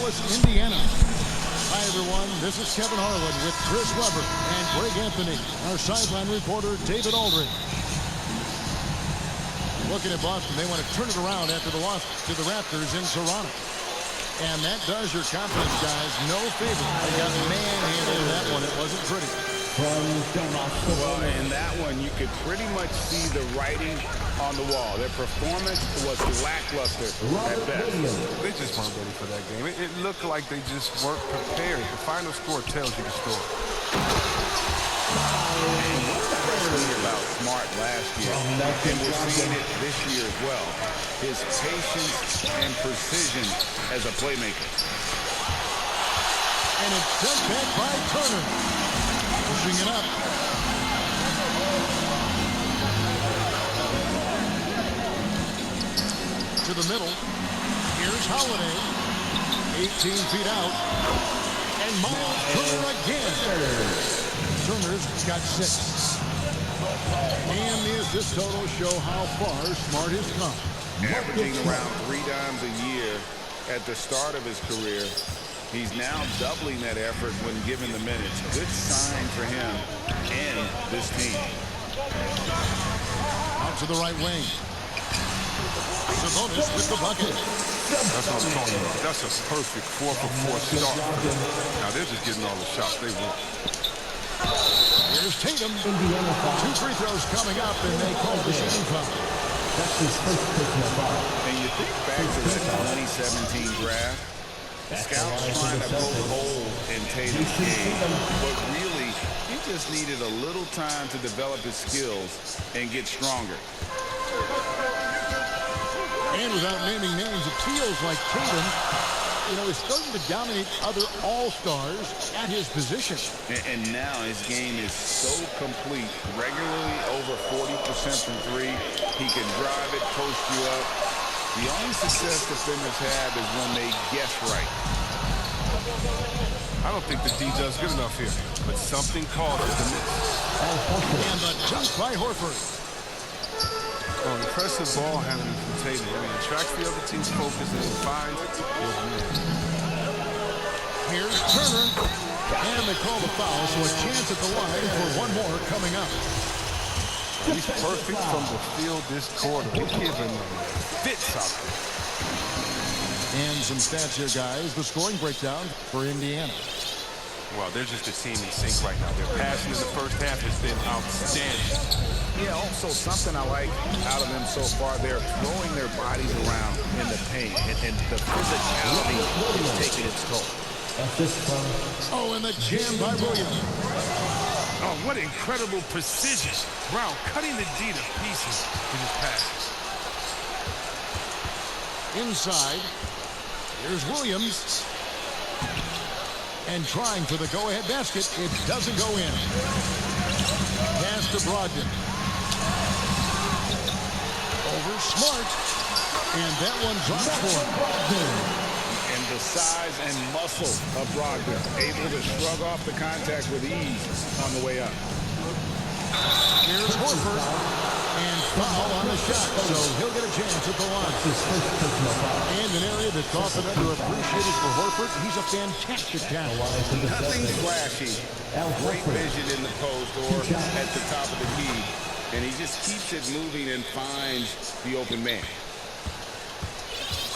Indianapolis, Indiana. Hi, everyone. This is Kevin Harlan with Chris Webber and Greg Anthony. Our sideline reporter, David Aldridge. Looking at Boston, they want to turn it around after the loss to the Raptors in Toronto. And that does your confidence guys no favor. They got manhandled in that one. It wasn't pretty. Well, in that one, you could pretty much see the writing on the wall. Their performance was lackluster at best. They just weren't ready for that game. It looked like they just weren't prepared. The final score tells you the story. About Smart last year, and we're seeing it this year as well. His patience and precision as a playmaker. And it's sent back by Turner. Pushing it up. To the middle. Here's Holiday. 18 feet out. And Miles Turner again. Turner's got 6. And the assist total show how far Smart has come. Averaging around 3 dimes a year at the start of his career. He's now doubling that effort when given the minutes. Good sign for him and this team. Out to the right wing. Sabonis with the bucket. That's what I'm talking about. That's a perfect 4-for-4 start. Now they're just getting all the shots they want. Here's Tatum. 2 free throws coming up, and they call the shooting foul. That's his first personal foul. And you think back to the 2017 draft, scouts trying to poke holes in Tatum's game, but really, he just needed a little time to develop his skills and get stronger. And without naming names, it feels like Tatum, is starting to dominate other all-stars at his position. And now his game is so complete, regularly over 40% from 3. He can drive it, post you up. The only success defenders have is when they guess right. I don't think the D does good enough here, but something called him to miss. And the dunk by Horford. Oh, impressive ball handling from Tatum. I mean, attracts the other team's focus and finds his man. Here's Turner. And they call the foul, so a chance at the line for one more coming up. He's perfect from the field this quarter. We're giving him fits out there. And some stats here, guys. The scoring breakdown for Indiana. Well, they're just a team in sync right now. Their passing in the first half has been outstanding. Yeah, also something I like out of them so far, they're throwing their bodies around in the paint, and the physicality is taking its toll. Oh, and the jam by Williams. Oh, what incredible precision. Brown cutting the D to pieces with his passes. Inside, here's Williams. And trying for the go-ahead basket. It doesn't go in. Pass to Brogdon. Over Smart. And that one drops for him. And the size and muscle of Brogdon, able to shrug off the contact with ease on the way up. Here's Horford. And foul on the shot, so he'll get a chance at the line. And an area that's often underappreciated for Horford. He's a fantastic talent. Nothing flashy. Great vision in the post or at the top of the key. And he just keeps it moving and finds the open man.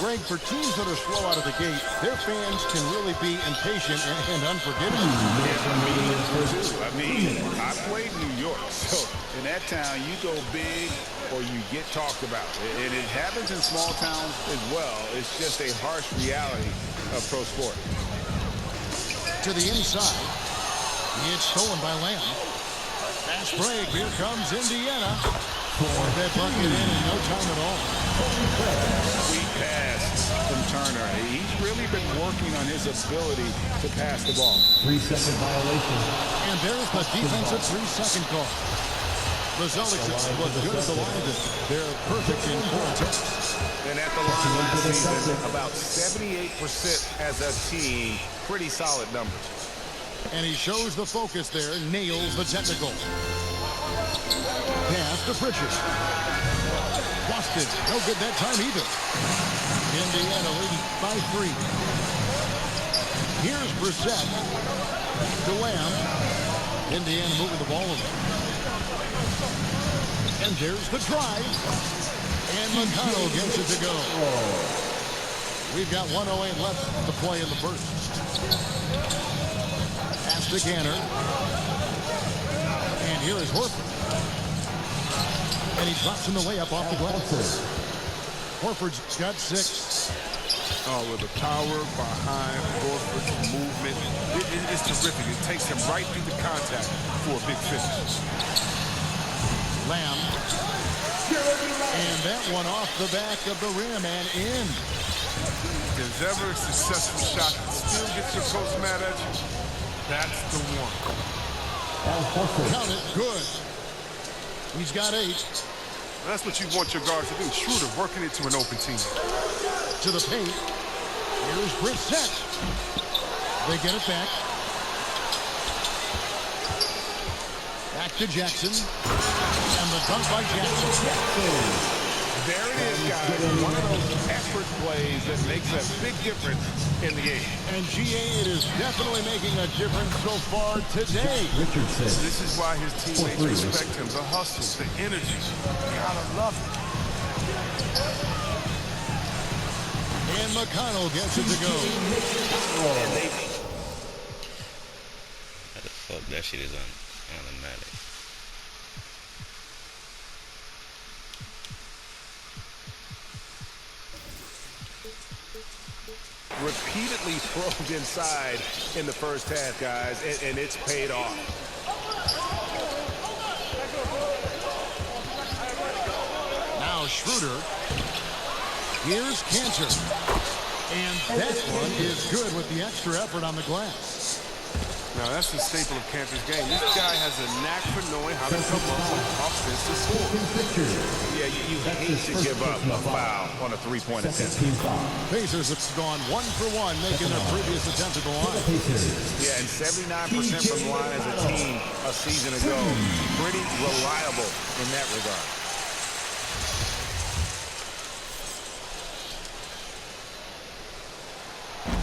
Greg, for teams that are slow out of the gate, their fans can really be impatient and unforgiving. I mean, I played New York, so in that town, you go big or you get talked about. And it happens in small towns as well. It's just a harsh reality of pro sport. To the inside. It's stolen by Lamb. Fast break. Here comes Indiana. Put that bucket in no time at all. Sweet pass from Turner. He's really been working on his ability to pass the ball. 3-second violation. And there's the defensive 3-second call. The Celtics look good at the line. They're perfect in 4 attempts. And at the line last season, about 78% as a team. Pretty solid numbers. And he shows the focus there, nails the technical. Pass to Pritchard. Boston, no good that time either. Indiana leading by 3. Brissett to Lamb. Indiana moving the ball over. And there's the drive. And McConnell gets it to go. We've got 1:08 left to play in the first. Pass to Ganner. And here is Horford. And he drops in the layup off the glass. Horford's got 6. Oh, with the power behind Horford's movement, it's terrific. It takes him right through the contact for a big finish. Lamb. And that one off the back of the rim and in. If there's ever a successful shot that still gets your coach mad at you, that's the one. Count it. Good. He's got 8. That's what you want your guards to do. Schroeder working into an open team. To the paint. Here's Brissett. They get it back. Back to Jackson. And the dunk by Jackson. There it is, guys. One of those effort plays that makes a big difference in the game. And GA, it is definitely making a difference so far today. Richardson. This is why his teammates respect him. The hustle, the energy. You gotta love it. And McConnell gets it to go. How the fuck that shit is on automatic? Repeatedly probed inside in the first half, guys, and it's paid off. Now Schroeder. Here's Cantor. And that one is good with the extra effort on the glass. Now, that's the staple of Cantor's game. This guy has a knack for knowing how to come up with offensive scores. Yeah, you hate to give up a foul on a three-point attempt. Pacers have gone 1 for 1, making their previous attempt at the line. Yeah, and 79% from the line as a team a season ago. Pretty reliable in that regard.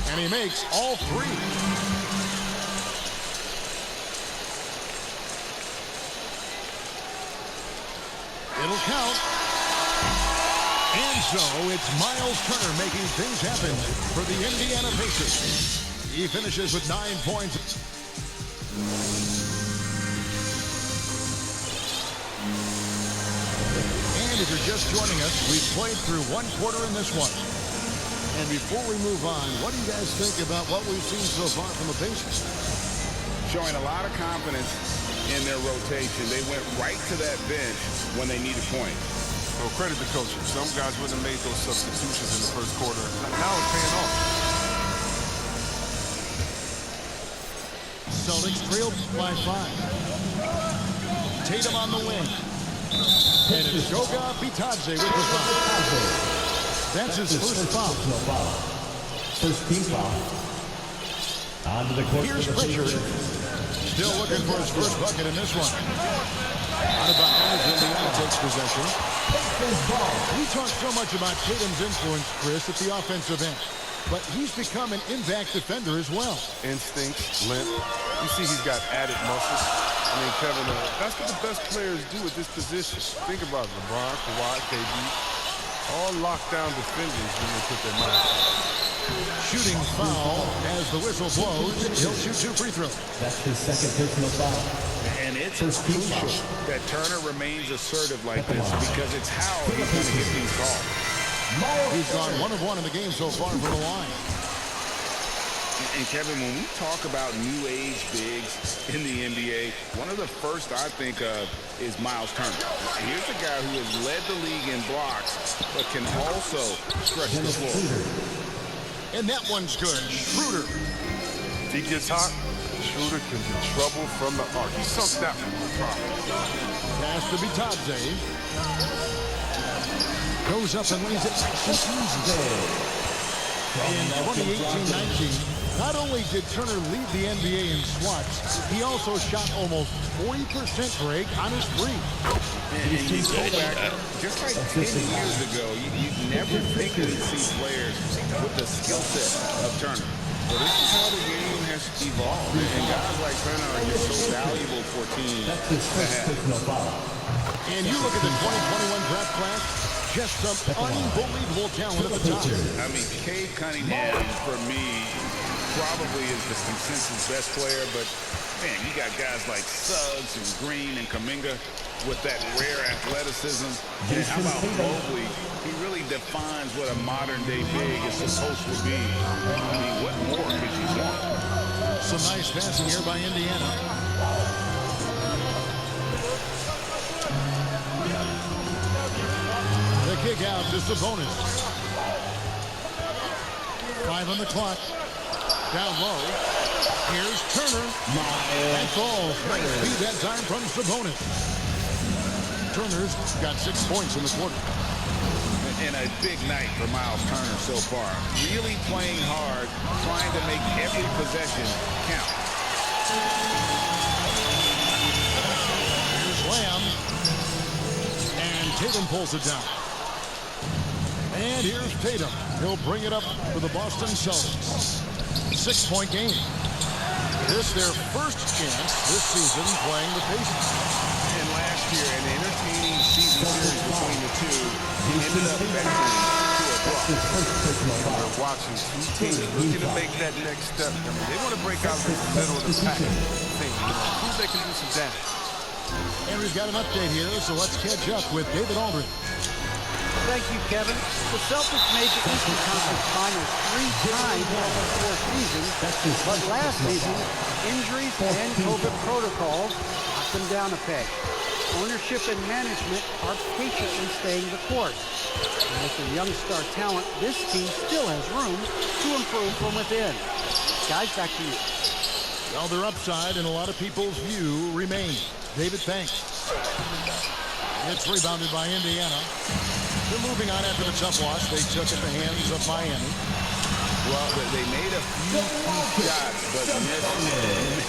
And he makes all 3. It'll count. And so it's Miles Turner making things happen for the Indiana Pacers. He finishes with 9 points. And if you're just joining us, we've played through 1 quarter in this one. And before we move on, what do you guys think about what we've seen so far from the Pacers? Showing a lot of confidence in their rotation. They went right to that bench when they needed points. Well, credit the coaches. Some guys wouldn't have made those substitutions in the first quarter. Now it's paying off. Celtics trailed by 5. Tatum on the wing. And it's Goga Bitadze with the foul. That's his first foul. First team foul. On to the court. Here's Pritchard. Still looking for his first bucket in this one. Out of bounds, Indiana takes possession. We talk so much about Tatum's influence, Chris, at the offensive end. But he's become an impact defender as well. Instincts, length. You see he's got added muscles. I mean, Kevin, that's what the best players do at this position. Think about it. LeBron, Kawhi, KD. All lockdown defenders when they put their mind. Shooting foul as the whistle blows. He'll shoot 2 free throws. That's his second personal foul. And it's crucial that Turner remains assertive like this because it's how he's going to get these calls. He's gone 1 of 1 in the game so far from the line. And Kevin, when we talk about new age bigs in the NBA, one of the first I think of is Miles Turner. Here's a guy who has led the league in blocks, but can also stretch the floor. And that one's good. Schroeder. If he gets hot, Schroeder can be trouble from the arc. He sunk that one. Pass to Bitadze. Goes up and lays it nice and easy. In 2018-19, not only did Turner lead the NBA in swats, he also shot almost 40%, Greg, on his free. And you go back, just like 10 years ago, you never think you'd see players with the skill set of Turner. But this is how the game has has evolved. And guys like Turner are just so valuable for teams That's his to first have. personal foul. And you look at the 2021 draft class, just some unbelievable talent at the top. I mean, Cade Cunningham, for me, probably is the consensus best player, but man, you got guys like Suggs and Green and Kuminga with that rare athleticism. And how about Mobley? He really defines what a modern-day big is supposed to be. I mean, what more could you want? Some nice passing here by Indiana. The kick out to Sabonis. 5 on the clock. Down low. Here's Turner. That's all. Nice feed that time from Sabonis. Turner's got 6 points in the quarter. And a big night for Miles Turner so far. Really playing hard, trying to make every possession count. Here's Lamb. And Tatum pulls it down. And here's Tatum. He'll bring it up for the Boston Celtics. 6-point game. This their first chance this season playing the Pacers. And last year, an entertaining season series between the two ended up venturing to a draw. We're watching two teams looking to make that next step. I mean, they want to break out of the middle of the pack. See if they can do some damage. And we've got an update here, so let's catch up with David Aldridge. Thank you, Kevin. The Celtics made the Eastern Conference Finals 3 times over 4 seasons, but last season, injuries and COVID protocols knocked them down a peg. Ownership and management are patiently staying the course. And with some young star talent, this team still has room to improve from within. Guys, back to you. Well, their upside in a lot of people's view remains. David, thanks. It's rebounded by Indiana. They're moving on after the tough loss they took at the hands of Miami. Well, they made a few key shots, but missed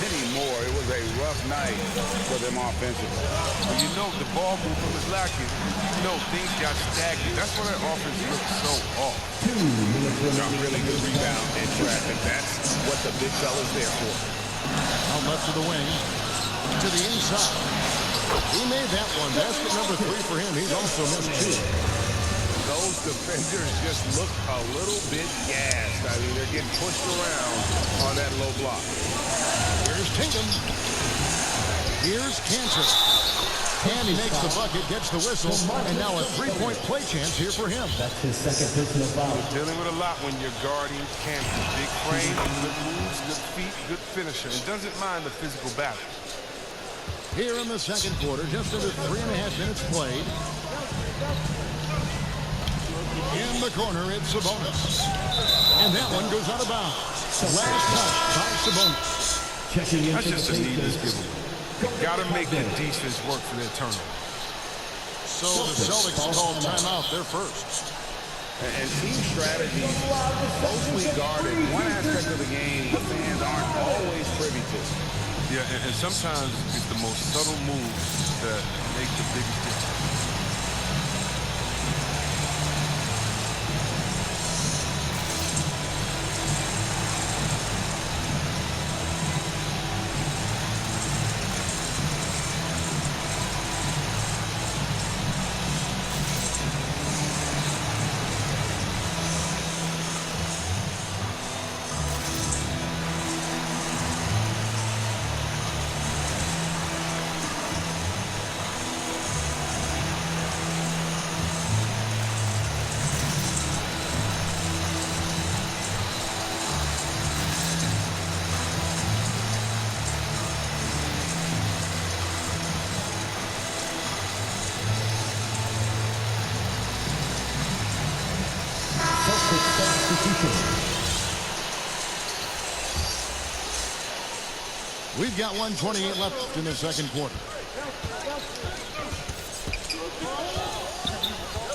many more. It was a rough night for them offensively. When you know the ball movement was lacking, you know things got stagnant. That's why that offense looked so off. Got really good rebound in traffic. That's what the big fella's there for. Out left to the wing. To the inside. He made that one. Basket number 3 for him. He's also missed 2. Those defenders just look a little bit gassed. I mean, they're getting pushed around on that low block. Here's Tatum. Here's Cantor. And he makes the bucket, gets the whistle, and now a 3-point play chance here for him. That's his second personal foul. You're dealing with a lot when you're guarding Cantor. Big frame, good moves, good feet, good finisher. And doesn't mind the physical battle. Here in the second quarter, just under 3.5 minutes played. In the corner, it's Sabonis. And that one goes out of bounds. Last touch by Sabonis. Checking into That's just the a needless pace. giveaway. Got to make the defense work for their turnover. So the Celtics call timeout their first. And team strategy, closely guarded. One aspect of the game the fans aren't always privy to. Yeah, and sometimes it's the most subtle moves that make the biggest difference. We've got 1:28 left in the second quarter.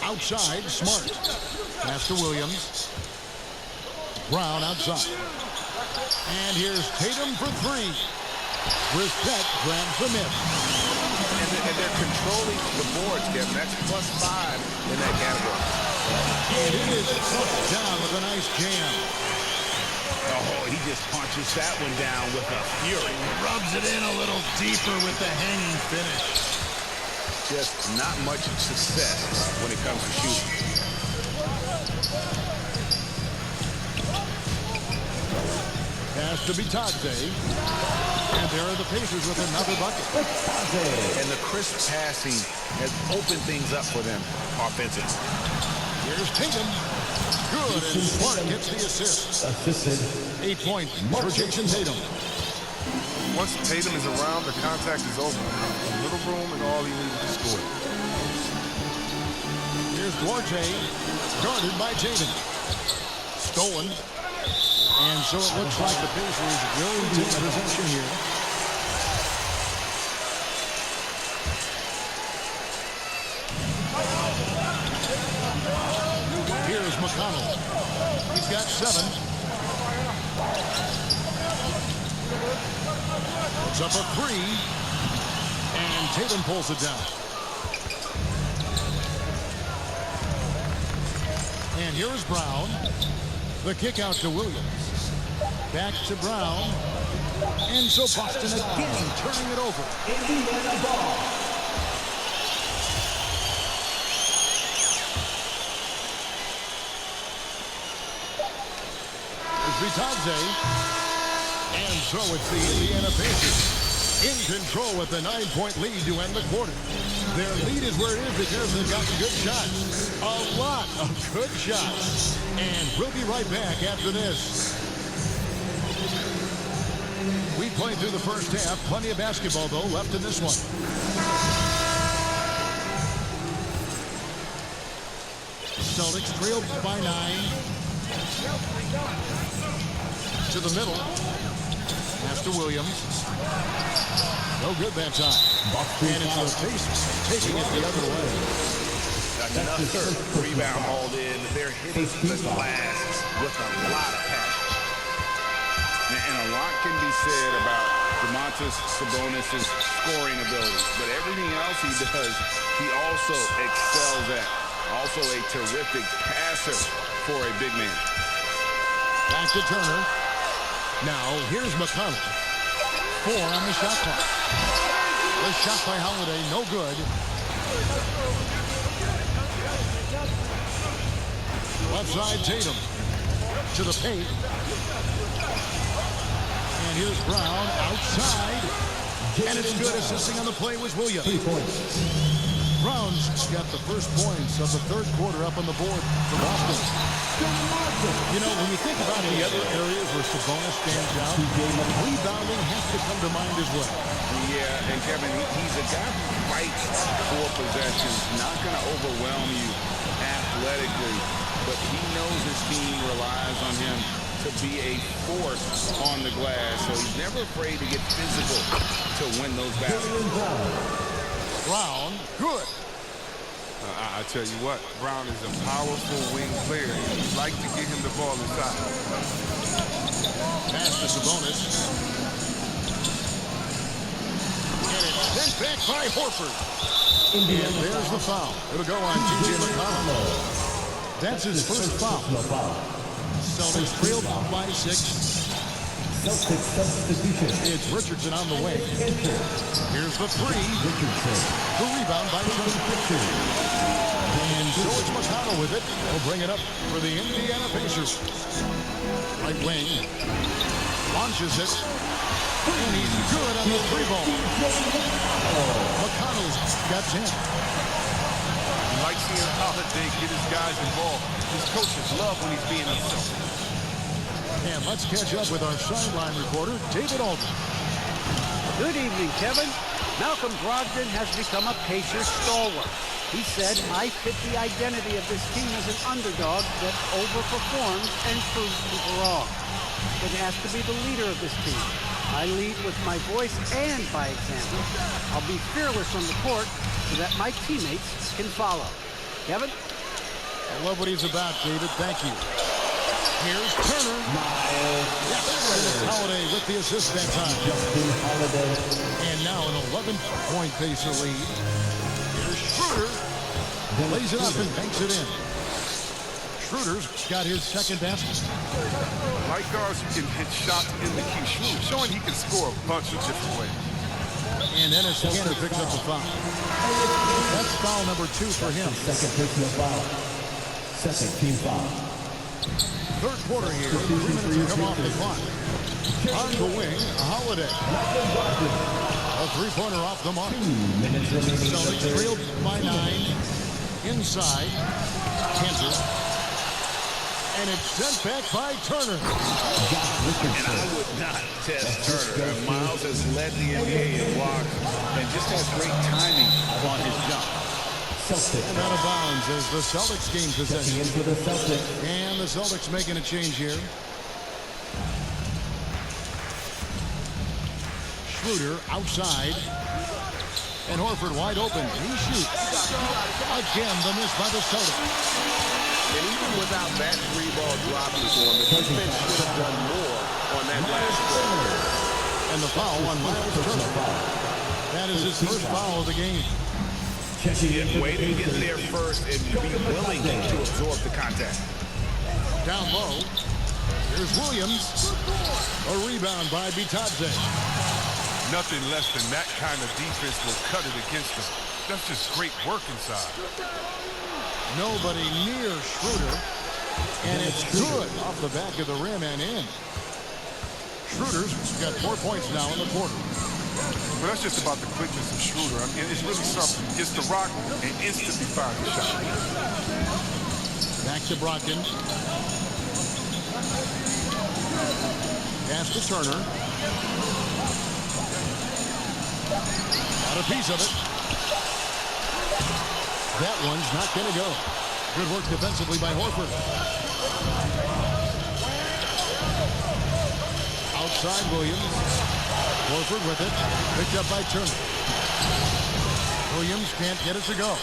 Outside, Smart. Pass to Williams. Brown outside. And here's Tatum for 3. Brissett grabs the miss. And they're controlling the boards, Kevin. That's +5 in that category. And it is down with a nice jam. Oh, he just punches that one down with a fury. Rubs it in a little deeper with the hanging finish. Just not much success when it comes to shooting. Pass to Bitadze. And there are the Pacers with another bucket. And the crisp passing has opened things up for them offensively. Here's Tatum. Good, and Smart gets the assist. 8 points for Jason Tatum. Once Tatum is around, the contact is over. A little room and all he needed to score. Here's Duarte, guarded by Tatum. Stolen. And so it looks like the Pacers will take possession here. Here's McConnell. He's got 7. It's up a 3. And Tatum pulls it down. And here is Brown. The kick out to Williams. Back to Brown. And so Boston again turning it over. Indiana ball. Bitadze. And so it's the Indiana Pacers in control with a 9-point lead to end the quarter. Their lead is where it is because they've gotten good shots. A lot of good shots. And we'll be right back after this. We played through the first half. Plenty of basketball, though, left in this one. Celtics trailed by 9. To the middle. Pass to Williams. No good that time. And it's the Pacers taking it the other way. Another rebound hauled in. They're hitting the glass with a lot of passion. And a lot can be said about Domantas Sabonis' scoring ability. But everything else he does, he also excels at. Also a terrific passer for a big man. Back to Turner. Now, here's McConnell. 4 on the shot clock. The shot by Holiday, no good. Left side, Tatum. To the paint. And here's Brown outside. And it's good. Assisting on the play was Williams. 3 points. Brown's got the first points of the third quarter up on the board for Boston. You know, when you think about the other areas where Sabonis stands out, rebounding has to come to mind as well. Yeah, and Kevin, he's a guy who fights for possessions, not going to overwhelm you athletically, but he knows his team relies on him to be a force on the glass, so he's never afraid to get physical to win those battles. Brown, good. I tell you what, Brown is a powerful wing player. You'd like to get him the ball inside. Pass to Sabonis. And it's sent back by Horford. And there's the foul. It'll go on T.J. McConnell. That's his first foul. Celtics trailed by 6. Celtics substitution. It's Richardson on the way. Here's the 3. Richardson. The rebound by Richardson. And so it's McConnell with it. He'll bring it up for the Indiana Pacers. Right wing. Launches it. And he's good on the 3 ball. McConnell's got 10. You like seeing Holiday get his guys involved. His coaches love when he's being himself. And let's catch up with our sideline reporter, David Aldridge. Good evening, Kevin. Malcolm Brogdon has become a Pacers stalwart. He said, I fit the identity of this team as an underdog that overperforms and proves people wrong. It has to be the leader of this team. I lead with my voice and by example. I'll be fearless on the court so that my teammates can follow. Kevin? I love what he's about, David. Thank you. Here's Turner. Yes, and it's Holiday with the assist that time. Justin Holiday. And now an 11-point Pacer lead. Here's Schroeder. Lays it up and banks it in. Schroeder's got his second basket. Light guards who can hit shots in the key. Schroeder showing he can score a bunch of different ways. And Enes Kanter picks up the foul. That's foul number 2 for him. Second personal foul. Second team foul. Third quarter here. 3 minutes to come off the clock. On the wing, Holiday. A three-pointer off the mark. 2 minutes remaining. Celtics trailed by 9. Inside. Kanter. And it's sent back by Turner. And I would not test Turner. And Miles has led the NBA in blocks and just has great timing on his jump. And out of bounds as the Celtics gain possession. In for the Celtics. And the Celtics making a change here. Schroeder outside. And Horford wide open. He shoots. Again, the miss by the Celtics. And even without that three-ball dropping for him, the defense should have done more on that last play. And the foul on Miles Turner. That is his first foul of the game. Way to get there first and be willing to absorb the contact. Down low. Here's Williams. A rebound by Bitadze. Nothing less than that kind of defense will cut it against them. That's just great work inside. Nobody near Schroeder. And it's good off the back of the rim and in. Schroeder's got 4 points now in the quarter. But that's just about the quickness of Schroeder. I mean, it's really something. Gets the rock and instantly fires the shot. Back to Brogdon. Pass to Turner. Got a piece of it. That one's not going to go. Good work defensively by Horford. Outside Williams. Horford with it. Picked up by Turner. Williams can't get it to go.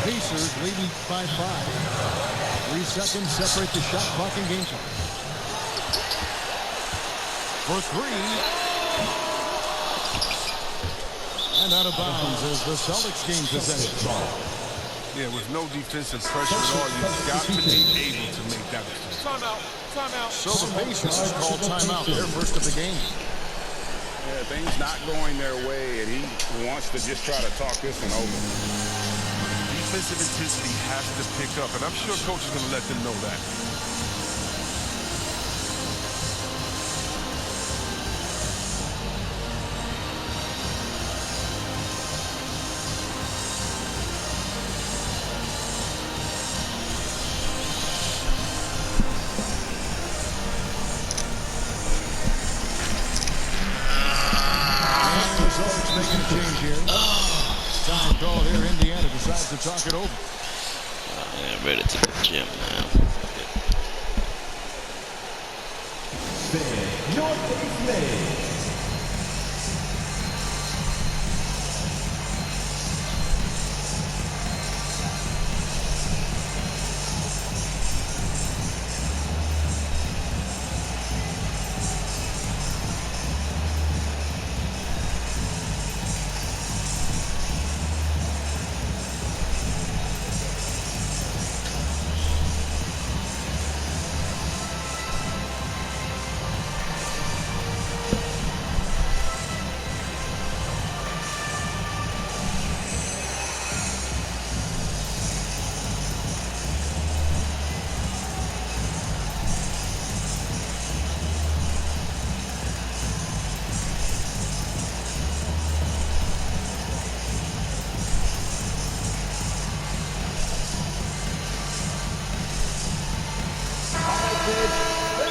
Pacers leading by 5. 3 seconds separate the shot clock and game time. For 3. And out of bounds as the Celtics gain possession. Yeah, with no defensive pressure at all, you've got to be able to make that decision. Timeout. So the Pacers called timeout there first of the game. Yeah, things not going their way, and he wants to just try to talk this one over. Defensive intensity has to pick up, and I'm sure coach is going to let them know that. Making a change here. Time call here. Indiana decides to talk it over. I'm ready to the gym now. North Face Man.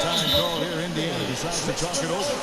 Time call here. Indiana decides to talk it over.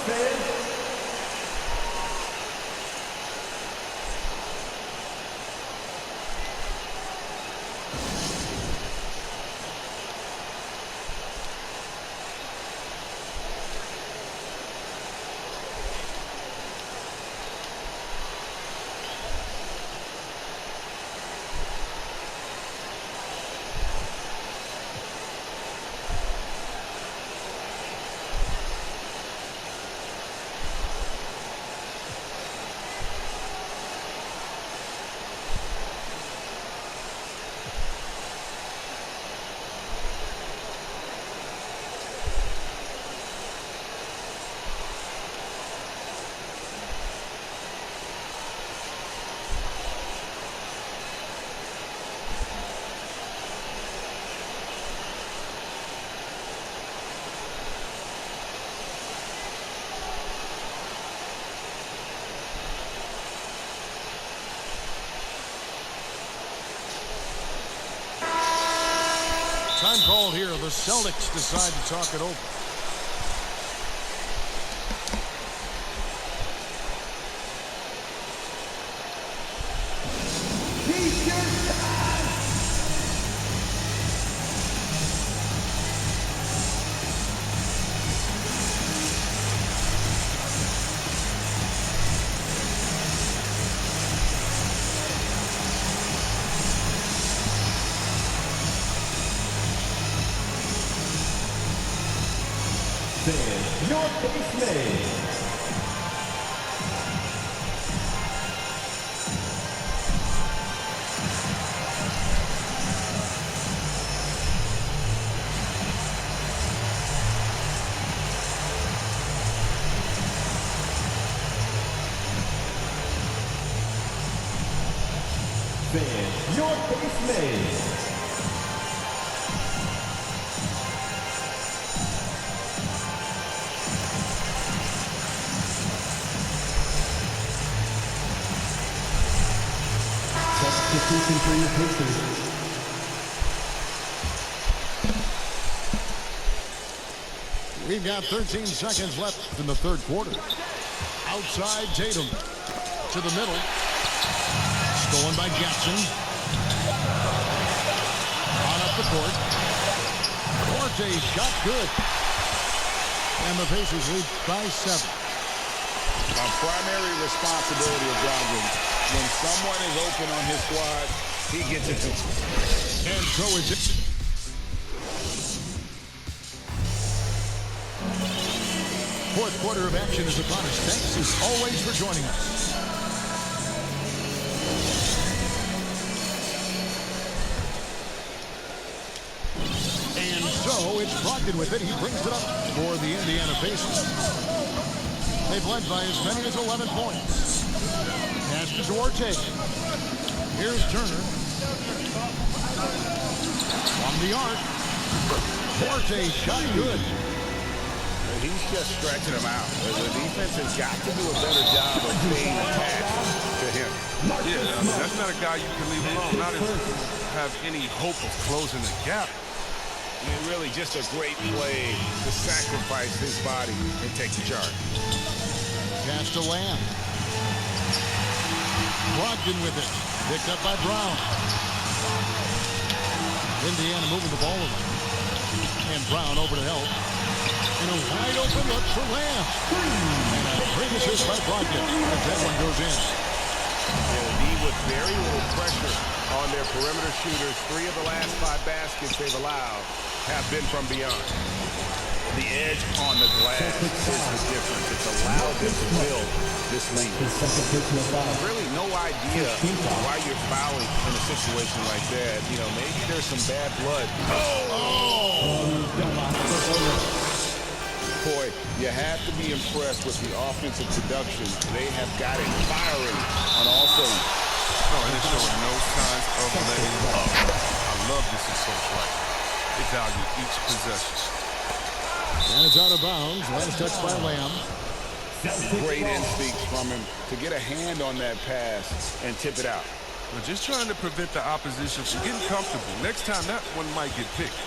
Time called here. The Celtics decide to talk it over. Your base made. Your base made. Substitution for your Pacers. We've got 13 seconds left in the third quarter. Outside Tatum to the middle. Stolen by Jackson. On up the court. Forte shot good. And the Pacers lead by 7. A primary responsibility of Brogdon. When someone is open on his squad, he gets it to him. And so is it. Fourth quarter of action is upon us. Thanks as always for joining us. And so it's Brogdon with it. He brings it up for the Indiana Pacers. They've led by as many as 11 points. Pass to Duarte. Here's Turner. From the arc. Duarte shot good. He's just stretching him out. The defense has got to do a better job of staying attached to him. Yeah, I mean, that's not a guy you can leave alone. Not if you have any hope of closing the gap. I mean, really just a great play to sacrifice his body and take the charge. Pass to Lamb. Brogdon with it. Picked up by Brown. Indiana moving the ball around. And Brown over to help. And a wide open look for Lamb. And a great assist by Brogdon as that one goes in. They'll be with very little pressure on their perimeter shooters. 3 of the last 5 baskets they've allowed have been from beyond. The edge on the glass is the difference. It's allowed them to build this lead. Really no idea why you're fouling in a situation like that. You know, maybe there's some bad blood. Boy, you have to be impressed with the offensive production. They have got it firing on all cylinders. Oh, and they're showing no signs of letting up. I love this assault rifle. They value each possession. And it's out of bounds. Last touch by Lamb. Great instincts from him to get a hand on that pass and tip it out. We're just trying to prevent the opposition from getting comfortable. Next time, that one might get picked.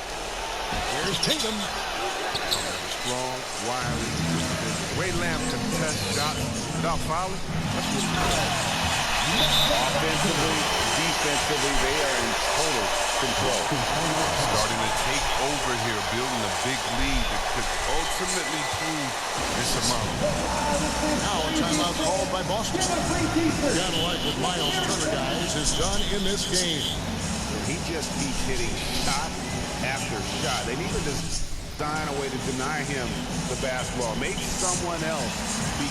Here's Tatum. Strong, wily. Ray Lamb can test shots without fouling. That's what's good. Offensively, defensively, they are in total control. Starting to take over here, building a big lead that could ultimately prove this amount. Now a timeout called by Boston. Gotta like what Miles Turner, guys, has done in this game. He just keeps hitting shot after shot. They need to design a way to deny him the basketball. Make someone else be